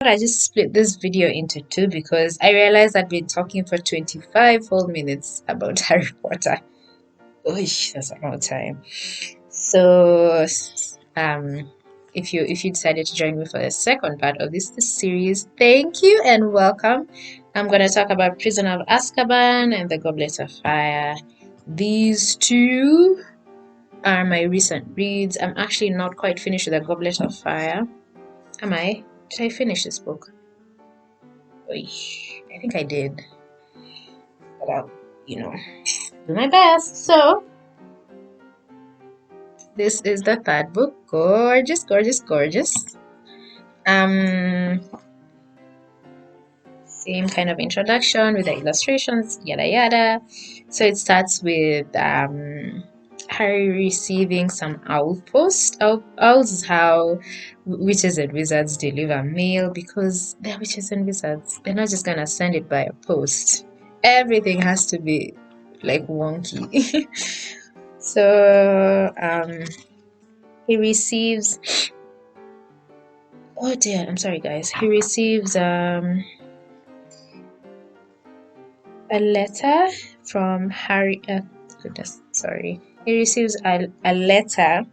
thought I just split this video into two because I realized I'd been talking for 25 whole minutes about Harry Potter. Oish, that's a long time. So, if you decided to join me for the second part of this series, thank you and welcome. I'm gonna talk about Prisoner of Azkaban and the Goblet of Fire. These two are my recent reads. I'm actually not quite finished with the Goblet of Fire. Am I? Did I finish this book? Oish, I think I did. But I'll, do my best. So, this is the third book. Gorgeous, gorgeous, gorgeous. Same kind of introduction with the illustrations, yada yada. So it starts with Harry receiving some owl post. Owls is how witches and wizards deliver mail, because they're witches and wizards. They're not just gonna send it by a post. Everything has to be like wonky. So he receives, oh dear, I'm sorry guys. He receives a letter from Harry. Goodness, sorry. He receives a letter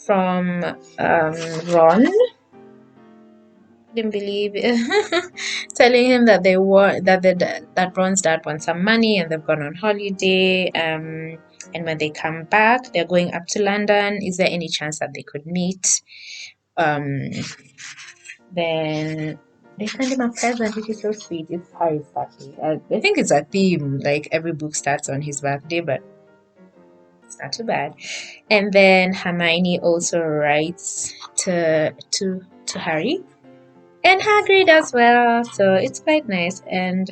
from Ron. Didn't believe it. Telling him that they want that Ron's dad wants some money and they've gone on holiday. And when they come back, they're going up to London. Is there any chance that they could meet? Then they send him a present, which is so sweet. It's Harry's birthday. I think it's a theme, like every book starts on his birthday, but it's not too bad. And then Hermione also writes to Harry, and Hagrid as well. So it's quite nice, and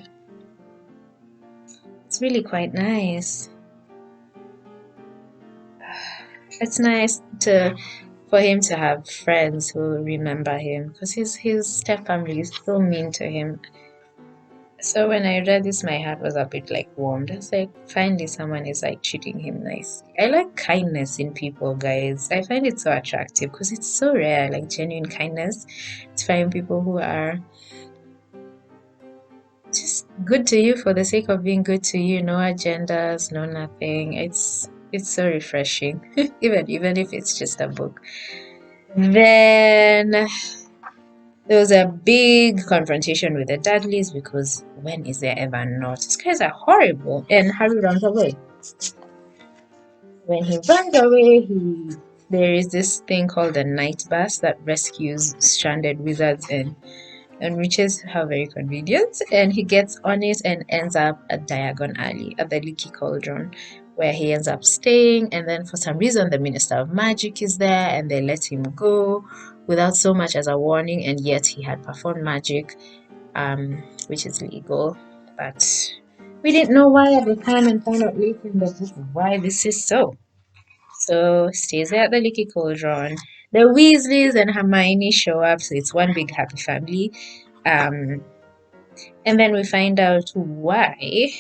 it's really quite nice. It's nice for him to have friends who remember him, because his step family is so mean to him. So when I read this, my heart was a bit like warmed. It's like finally someone is like treating him nice. I like kindness in people, guys. I find it so attractive because it's so rare, like genuine kindness. To find people who are just good to you for the sake of being good to you. No agendas, no nothing. It's so refreshing, even if it's just a book. Then there was a big confrontation with the Dudleys, because when is there ever not? These guys are horrible. And Harry runs away. When he runs away, there is this thing called the night bus that rescues stranded wizards and witches. How very convenient. And he gets on it and ends up at Diagon Alley at the Leaky Cauldron, where he ends up staying. And then for some reason, the Minister of Magic is there and they let him go without so much as a warning, and yet he had performed magic, which is legal, but we didn't know why at the time, and found out later in the book why this is so. So stays there at the Leaky Cauldron. The Weasleys and Hermione show up, so it's one big happy family. And then we find out why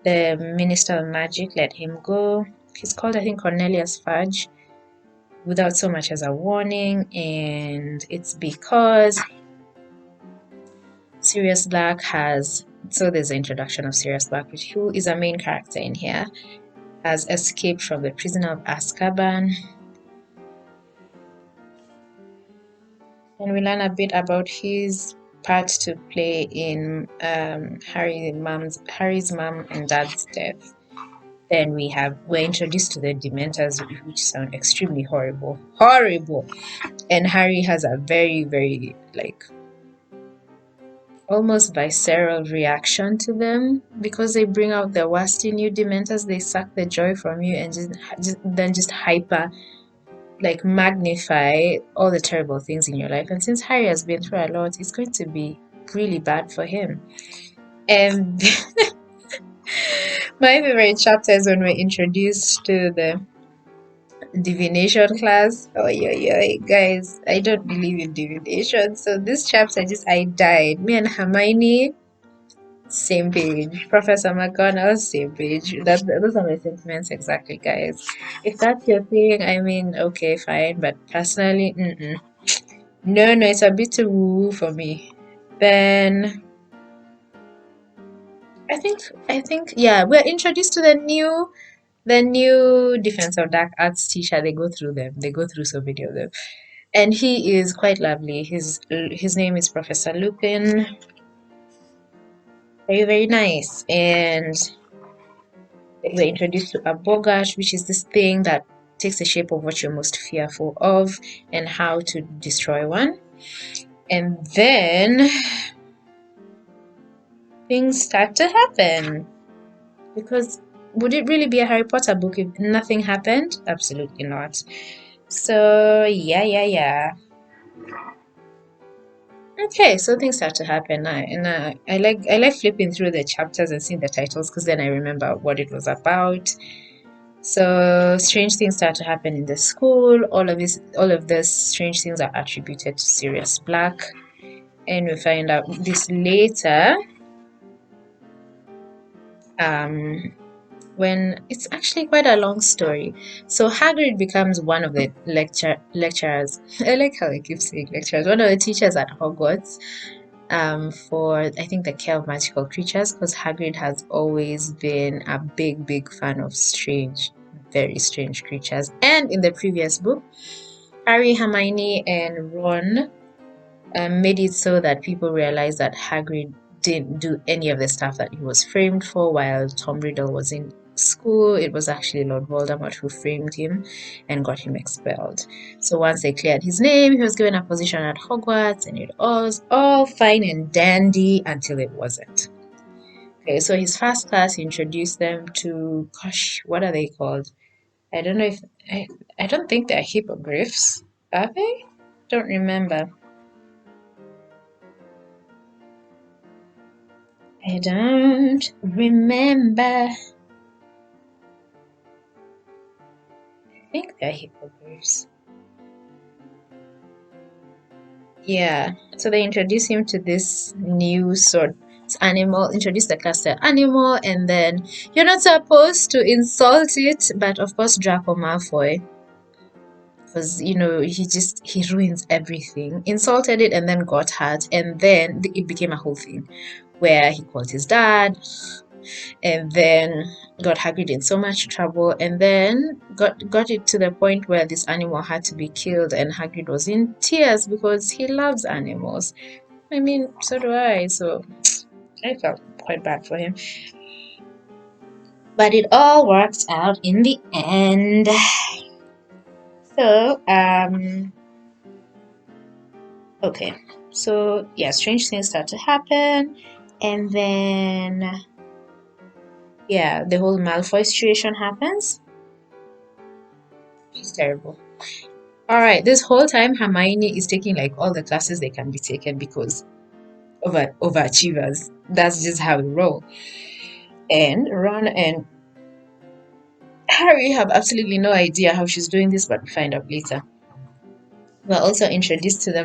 the Minister of Magic let him go. He's called, I think, Cornelius Fudge, without so much as a warning, and it's because Sirius Black has, so there's the introduction of Sirius Black, who is a main character in here, has escaped from the Prisoner of Azkaban. And we learn a bit about his part to play in Harry's mom and dad's death. Then we're introduced to the Dementors, which sound extremely horrible. And Harry has a very, very, like, almost visceral reaction to them, because they bring out the worst in you. Dementors, they suck the joy from you and just hyper, like, magnify all the terrible things in your life. And since Harry has been through a lot, it's going to be really bad for him. And my favorite chapter is when we're introduced to the divination class. Oh yeah, guys, I don't believe in divination, so this chapter I died. Me and Hermione, same page. Professor McGonagall, same page. Those are my sentiments exactly, guys. If that's your thing, I mean, okay, fine, but personally, No, no, it's a bit too woo for me. Then I think yeah, we're introduced to the new Defense of Dark Arts teacher. They go through them. They go through so many of them. And he is quite lovely. His name is Professor Lupin. Very, very nice. And we're introduced to a Bogash, which is this thing that takes the shape of what you're most fearful of and how to destroy one. And then things start to happen. Because would it really be a Harry Potter book if nothing happened? Absolutely not. So yeah. Okay, so things start to happen now, and I like flipping through the chapters and seeing the titles because then I remember what it was about. So strange things start to happen in the school. All of this strange things are attributed to Sirius Black, and we find out this later. Um, when it's actually quite a long story. So Hagrid becomes one of the lecturers. I like how I keep saying lecturers. One of the teachers at Hogwarts. For I think the care of magical creatures, because Hagrid has always been a big, big fan of very strange creatures. And in the previous book, Harry, Hermione, and Ron made it so that people realized that Hagrid didn't do any of the stuff that he was framed for while Tom Riddle was in school. It was actually Lord Voldemort who framed him and got him expelled. So once they cleared his name, he was given a position at Hogwarts, and it was all fine and dandy until it wasn't. Okay, so his first class introduced them to, gosh, what are they called? I don't know if I don't think they're hippogriffs, are they? Don't remember. I don't remember. I think they're hippogriffs. Yeah. So they introduce him to this new sort animal, introduce the class to animal, and then you're not supposed to insult it, but of course Draco Malfoy, because he ruins everything, insulted it and then got hurt, and then it became a whole thing where he called his dad and then got Hagrid in so much trouble, and then got it to the point where this animal had to be killed, and Hagrid was in tears because he loves animals. I mean, so do I. So I felt quite bad for him, but it all worked out in the end. So okay. So yeah, strange things start to happen, and then yeah, the whole Malfoy situation happens. It's terrible. All right, this whole time Hermione is taking like all the classes they can be taken because overachievers. That's just how we roll. And Ron and Harry have absolutely no idea how she's doing this, but we find out later. We're also introduced to the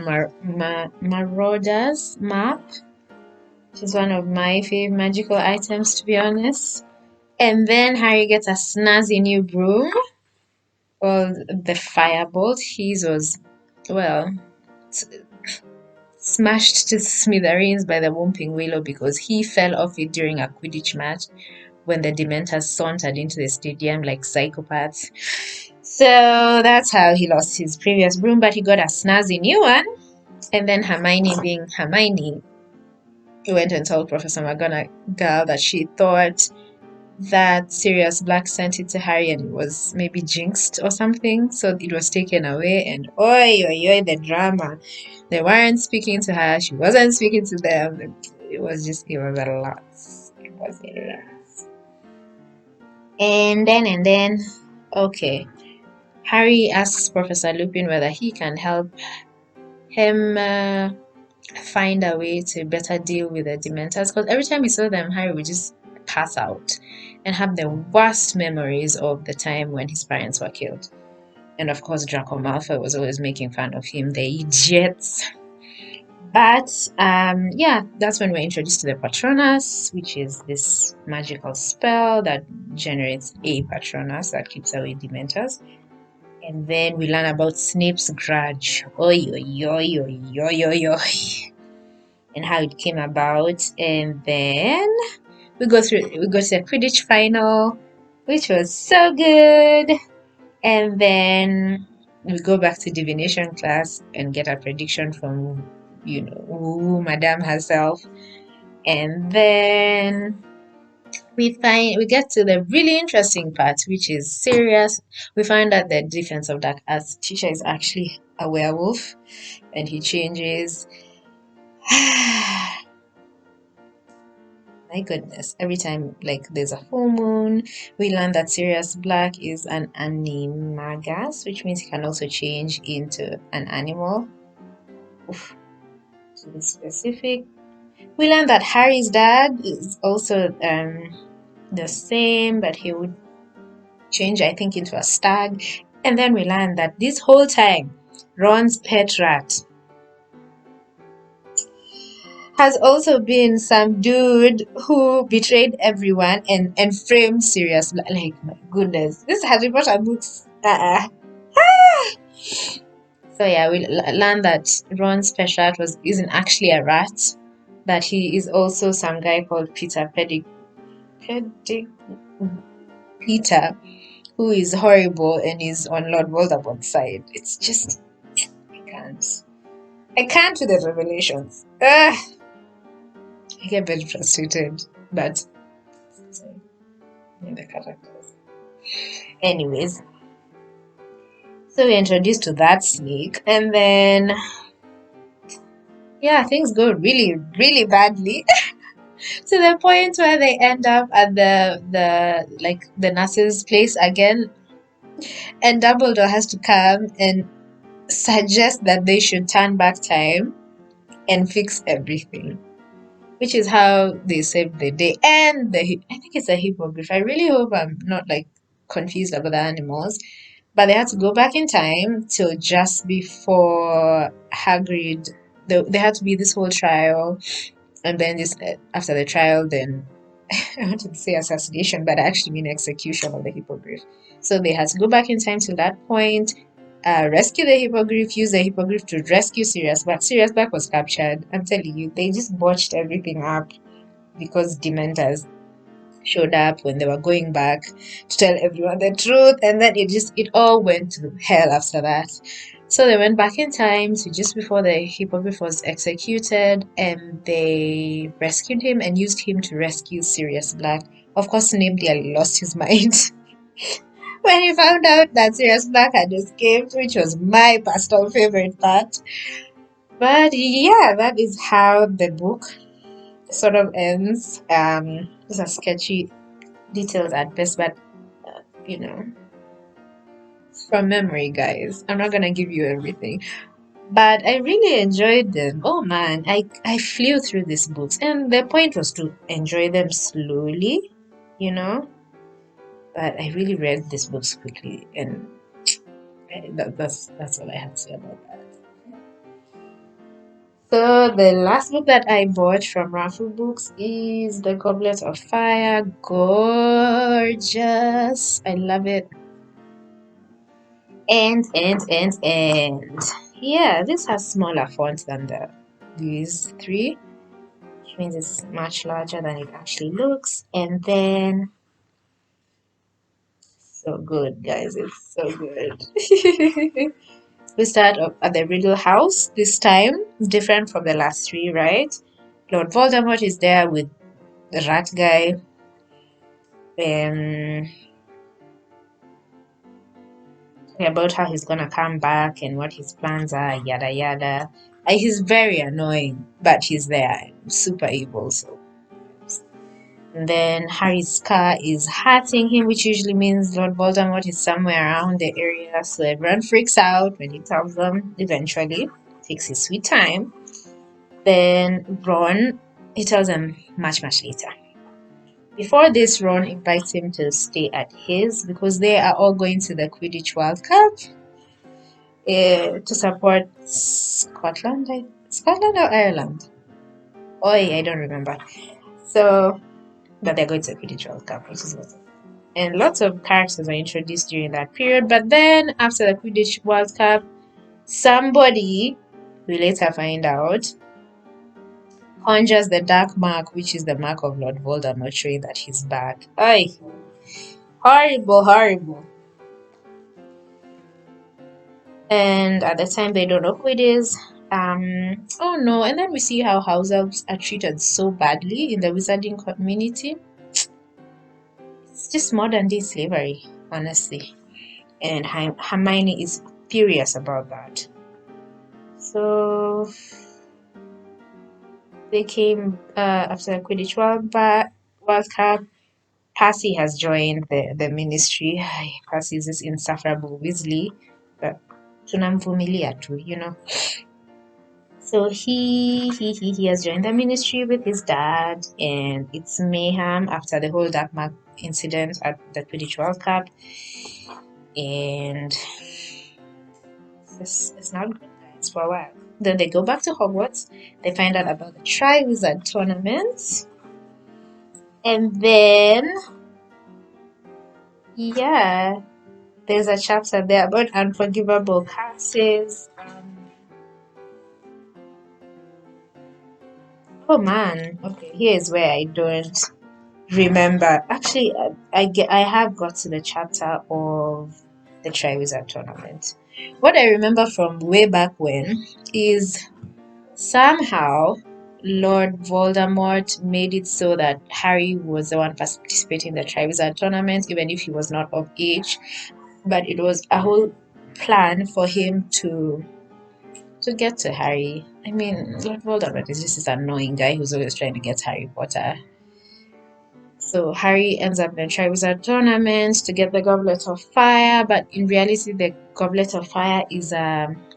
Marauders map, which is one of my favorite magical items, to be honest. And then Harry gets a snazzy new broom called the Firebolt. His was, well, smashed to smithereens by the Whomping Willow because he fell off it during a Quidditch match when the Dementors sauntered into the stadium like psychopaths. So that's how he lost his previous broom, but he got a snazzy new one. And then Hermione, being Hermione, went and told Professor McGonagall that she thought that Sirius Black sent it to Harry and it was maybe jinxed or something. So it was taken away, and the drama. They weren't speaking to her, she wasn't speaking to them. It was a lot. It was a lot. And then, okay. Harry asks Professor Lupin whether he can help him find a way to better deal with the Dementors, because every time he saw them, Harry would just pass out and have the worst memories of the time when his parents were killed. And of course, Draco Malfoy was always making fun of him, the idiots. But yeah, that's when we're introduced to the Patronus, which is this magical spell that generates a Patronus that keeps away Dementors. And then we learn about Snape's grudge. Oi, oi, oi, oi, oi, oi, oi. And how it came about. And then we go to the Quidditch final, which was so good. And then we go back to divination class and get a prediction from, Madame herself. And then we get to the really interesting part, which is Sirius. We find out the Defense of Dark Arts teacher is actually a werewolf, and he changes. My goodness, every time like there's a full moon, we learn that Sirius Black is an animagus, which means he can also change into an animal. Oof, to be specific. We learn that Harry's dad is also the same, but he would change, I think, into a stag. And then we learn that this whole time, Ron's pet rat has also been some dude who betrayed everyone and framed Sirius. Like, my goodness, this Harry Potter books. So yeah, we learned that Ron's pet rat isn't actually a rat, that he is also some guy called Peter, who is horrible and is on Lord Voldemort's side. It's just, I can't do the revelations. I get very frustrated, but in the characters. Anyways, so we're introduced to that snake, and then yeah, things go really, really badly. To the point where they end up at the nurse's place again, and Dumbledore has to come and suggest that they should turn back time and fix everything, which is how they saved the day. And I think it's a hippogriff. I really hope I'm not like confused about the animals, but they had to go back in time till just before Hagrid. There had to be this whole trial, and then this after the trial, then I wanted to say assassination, but I actually mean execution of the hippogriff. So they had to go back in time to that point, rescue the hippogriff, use the hippogriff to rescue Sirius Black. Sirius Black was captured. I'm telling you, they just botched everything up because Dementors showed up when they were going back to tell everyone the truth, and then it all went to hell after that. So they went back in time to just before the hippogriff was executed, and they rescued him and used him to rescue Sirius Black. Of course, Snape nearly lost his mind when he found out that Sirius Black had escaped, which was my personal favorite part. But yeah, that is how the book sort of ends. These are sketchy details at best, but from memory, guys, I'm not gonna give you everything, but I really enjoyed them. Oh man, I flew through these books, and the point was to enjoy them slowly, you know but I really read these books quickly, and that's all I have to say about that. So the last book that I bought from Raffle Books is The Goblet of Fire. Gorgeous. I love it. And yeah, this has smaller font than these three, which means it's much larger than it actually looks. And then so good, guys, it's so good. We start up at the Riddle House this time, different from the last three, right? Lord Voldemort is there with the rat guy. About how he's gonna come back and what his plans are, yada yada. He's very annoying, but he's there, super evil. So, and then Harry's car is hurting him, which usually means Lord Voldemort is somewhere around the area. So everyone freaks out when he tells them. Eventually, takes his sweet time. Then Ron, he tells them much later. Before this, Ron invites him to stay at his because they are all going to the Quidditch World Cup. To support Scotland or Ireland. I don't remember. So, but they're going to the Quidditch World Cup, which is awesome. and lots of characters are introduced during that period. But then after the Quidditch World Cup, somebody, we later find out, conjures the dark mark, which is the mark of Lord Voldemort, showing that he's back. Ay, horrible, horrible. And at the time, they don't know who it is. Oh no, and then we see how house elves are treated so badly in the wizarding community. It's just modern day slavery, honestly. And Hermione is furious about that. So they came after the Quidditch World Cup. Percy has joined the ministry. Ay, Percy is this insufferable Weasley, but tunamvumilia tu, you know. So he has joined the ministry with his dad, and it's mayhem after the whole Dark Mark incident at the Quidditch World Cup, and it's not good, guys, for a while. Then they go back to Hogwarts. They find out about the Triwizard Tournament, and then yeah, there's a chapter there about unforgivable curses. Oh man, okay, here's where I don't remember. Actually, I have got to the chapter of the Triwizard Tournament. What I remember from way back when is somehow Lord Voldemort made it so that Harry was the one participating in the Triwizard Tournament, even if he was not of age. But it was a whole plan for him to get to Harry. I mean, Lord Voldemort is just this annoying guy who's always trying to get Harry Potter. So Harry ends up in the Triwizard Tournament to get the Goblet of Fire, but in reality, the Goblet of Fire is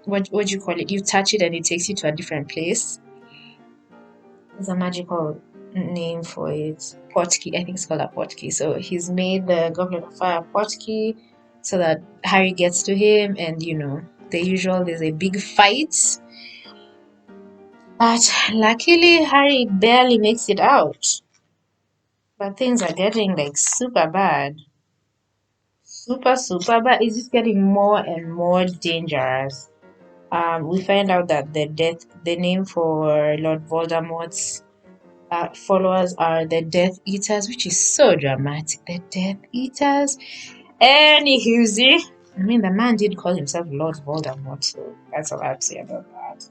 what do you call it? You touch it and it takes you to a different place. There's a magical name for it. Portkey, I think it's called a Portkey. So he's made the Goblet of Fire Portkey so that Harry gets to him, and you know the usual. There's a big fight, but luckily Harry barely makes it out. But things are getting like super bad. Super bad. It's just getting more and more dangerous. We find out that the name for Lord Voldemort's followers are the Death Eaters, which is so dramatic. The Death Eaters. Anywho, I mean, the man did call himself Lord Voldemort, so that's all I have to say about that.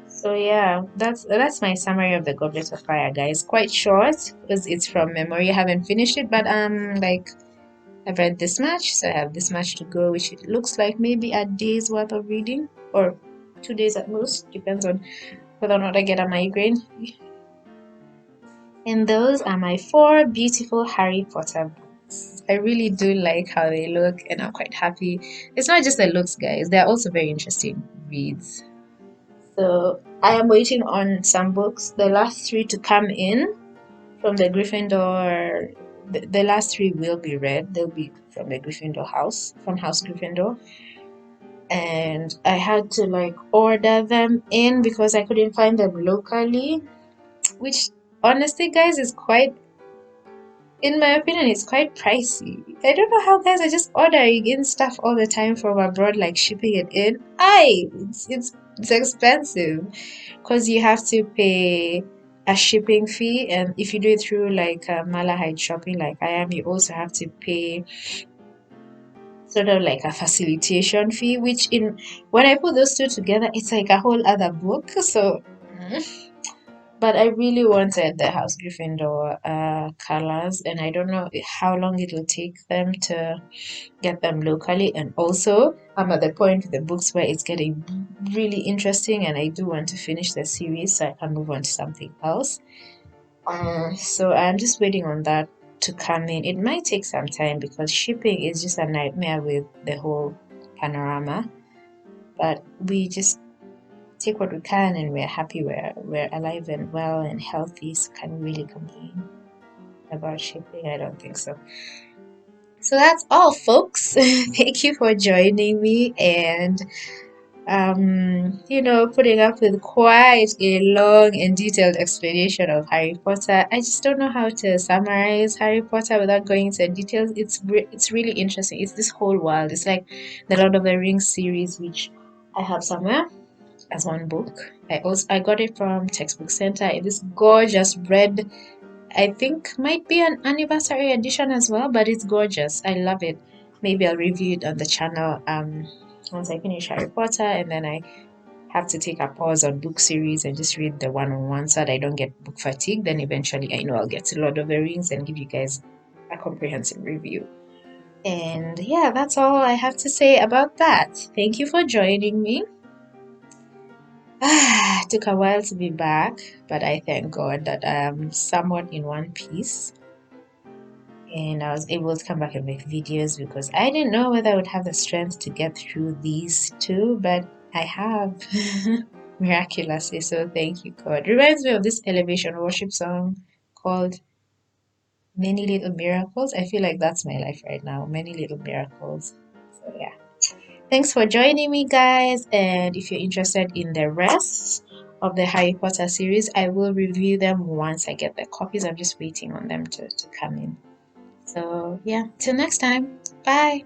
So yeah, that's my summary of the Goblet of Fire, guys. Quite short because it's from memory. I haven't finished it, but like I've read this much, so I have this much to go, which it looks like maybe a day's worth of reading or 2 days at most, depends on whether or not I get a migraine. And those are my 4 beautiful Harry Potter books. I really do like how they look, and I'm quite happy. It's not just the looks, guys, they're also very interesting reads. So I am waiting on some books, the last 3 to come in from the Gryffindor. The last 3 will be read. They'll be from the Gryffindor house, from House Gryffindor. And I had to like order them in because I couldn't find them locally, which honestly, guys, is quite, in my opinion, it's quite pricey. I don't know how guys are just ordering in stuff all the time from abroad, like shipping it in. It's expensive because you have to pay a shipping fee, and if you do it through like Malahide shopping like I am, you also have to pay sort of like a facilitation fee, which in when I put those two together, it's like a whole other book. So but I really wanted the House Gryffindor colors, and I don't know how long it'll take them to get them locally. And also, I'm at the point with the books where it's getting really interesting, and I do want to finish the series so I can move on to something else. So I'm just waiting on that to come in. It might take some time because shipping is just a nightmare with the whole panorama, but we just take what we can, and we're happy we're alive and well and healthy, so can we really complain about shipping? I don't think so. So that's all, folks. Thank you for joining me, and putting up with quite a long and detailed explanation of Harry Potter. I just don't know how to summarize Harry Potter without going into details. It's really interesting. It's this whole world. It's like the Lord of the Rings series, which I have somewhere as one book. I got it from Textbook Center in this gorgeous red. I think might be an anniversary edition as well, but it's gorgeous. I love it. Maybe I'll review it on the channel once I finish Harry Potter, and then I have to take a pause on book series and just read the one-on-one so that I don't get book fatigue. Then eventually I know I'll get to Lord of the Rings and give you guys a comprehensive review. And yeah, that's all I have to say about that. Thank you for joining me. It took a while to be back, but I thank God that I'm somewhat in one piece and I was able to come back and make videos because I didn't know whether I would have the strength to get through these two, but I have miraculously. So thank you, God. Reminds me of this elevation worship song called Many Little Miracles. I feel like that's my life right now. Many little miracles. So yeah. Thanks for joining me, guys. And if you're interested in the rest of the Harry Potter series, I will review them once I get the copies. I'm just waiting on them to come in. So, yeah, till next time. Bye.